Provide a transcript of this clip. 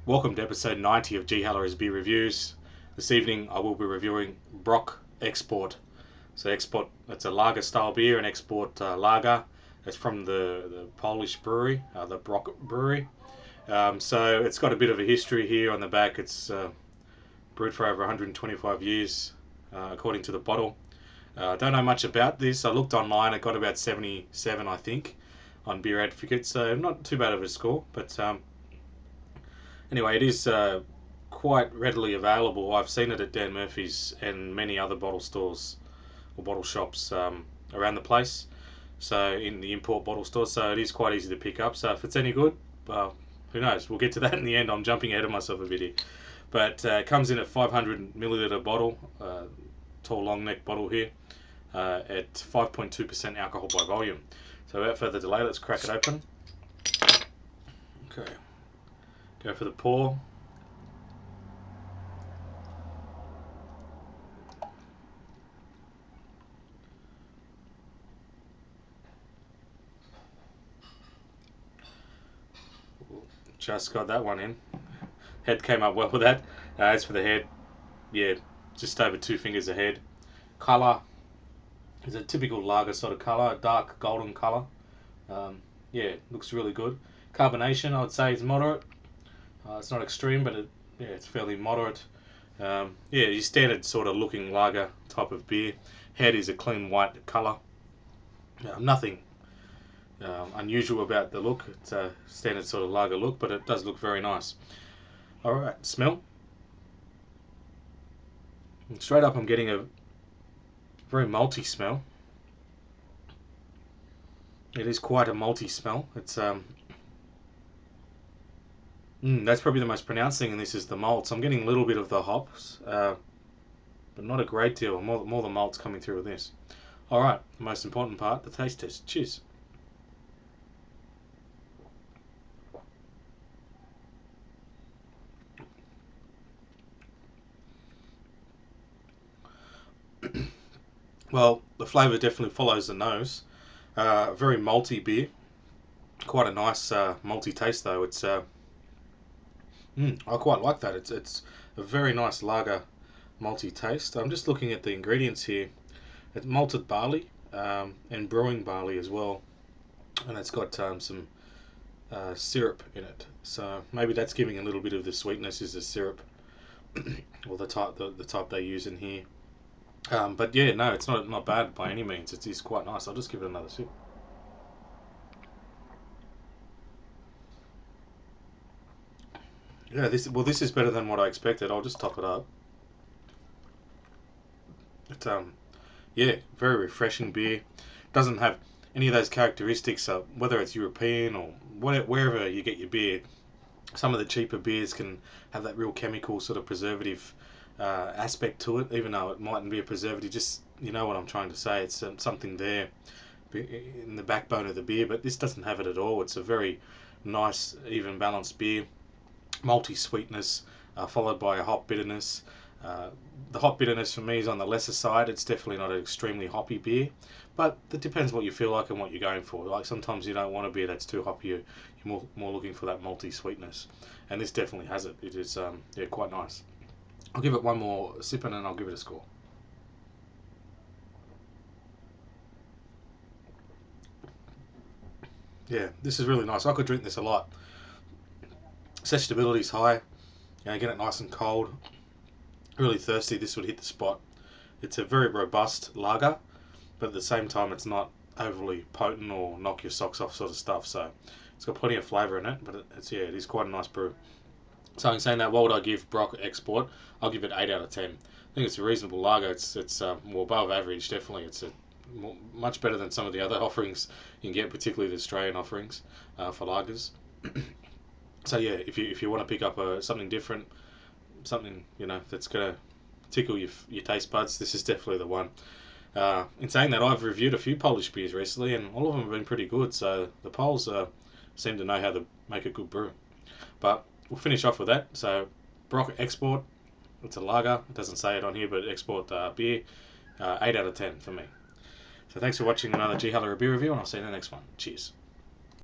Welcome to episode 90 of G. Halloran's Beer Reviews. This evening I will be reviewing Brok Export. So Export, it's a lager style beer, and Export lager. It's from the Polish brewery, the Brok brewery. So it's got a bit of a history here on the back. It's brewed for over 125 years, according to the bottle. I don't know much about this. I looked online. It got about 77, I think, on Beer Advocate. So not too bad of a score, but anyway, it is quite readily available. I've seen it at Dan Murphy's and many other bottle stores or bottle shops around the place. So in the import bottle stores, so it is quite easy to pick up. So if it's any good, well, who knows? We'll get to that in the end. I'm jumping ahead of myself a bit here, but it comes in a 500 milliliter bottle, tall long neck bottle here, at 5.2% alcohol by volume. So without further delay, let's crack it open. Okay. Go for the pour. Just got that one in. Head came up well with that. As for the head, yeah, just over 2 fingers ahead. Colour is a typical lager sort of colour, a dark golden colour. Yeah, looks really good. Carbonation, I would say, is moderate. It's not extreme, but it's fairly moderate. Yeah, your standard sort of looking lager type of beer. Head is a clean white colour. Nothing unusual about the look. It's a standard sort of lager look, but it does look very nice. Alright, smell. And straight up I'm getting a very malty smell. It is quite a malty smell. It's that's probably the most pronounced thing in this is the malts. I'm getting a little bit of the hops, but not a great deal. More the malts coming through with this. Alright, the most important part, the taste test. Cheers. Well, the flavour definitely follows the nose. Very malty beer. Quite a nice malty taste though. It's I quite like that. It's a very nice lager malty taste. I'm just looking at the ingredients here. It's malted barley and brewing barley as well, and it's got some syrup in it. So maybe that's giving a little bit of the sweetness is the syrup, or the type they use in here. But yeah, no, it's not bad by any means. It is quite nice. I'll just give it another sip. Yeah, this is better than what I expected. I'll just top it up. It's yeah, very refreshing beer. Doesn't have any of those characteristics. Whether it's European or wherever you get your beer, some of the cheaper beers can have that real chemical sort of preservative aspect to it, even though it mightn't be a preservative. Just you know what I'm trying to say. It's something there in the backbone of the beer, but this doesn't have it at all. It's a very nice, even balanced beer. Malty sweetness, followed by a hop bitterness. Uh, the hop bitterness for me is on the lesser side. It's definitely not an extremely hoppy beer, but it depends what you feel like and what you're going for. Like sometimes you don't want a beer that's too hoppy. You're more looking for that malty sweetness, and this definitely has it. It is yeah, quite nice. I'll give it one more sip and then I'll give it a score. Yeah, this is really nice. I could drink this a lot. Sessionability is high. Get it nice and cold. Really thirsty, this would hit the spot. It's a very robust lager, but at the same time it's not overly potent or knock your socks off sort of stuff. So it's got plenty of flavour in it, but it is quite a nice brew. So in saying that, what would I give Brok Export? I'll give it 8 out of 10. I think it's a reasonable lager. It's well above average, definitely. It's much better than some of the other offerings you can get, particularly the Australian offerings for lagers. So yeah, if you want to pick up something different, something that's gonna tickle your taste buds, this is definitely the one. In saying that, I've reviewed a few Polish beers recently, and all of them have been pretty good. So the Poles seem to know how to make a good brew. But we'll finish off with that. So Brok Export, it's a lager. It doesn't say it on here, but Export beer, 8 out of 10 for me. So thanks for watching another G Haller beer review, and I'll see you in the next one. Cheers.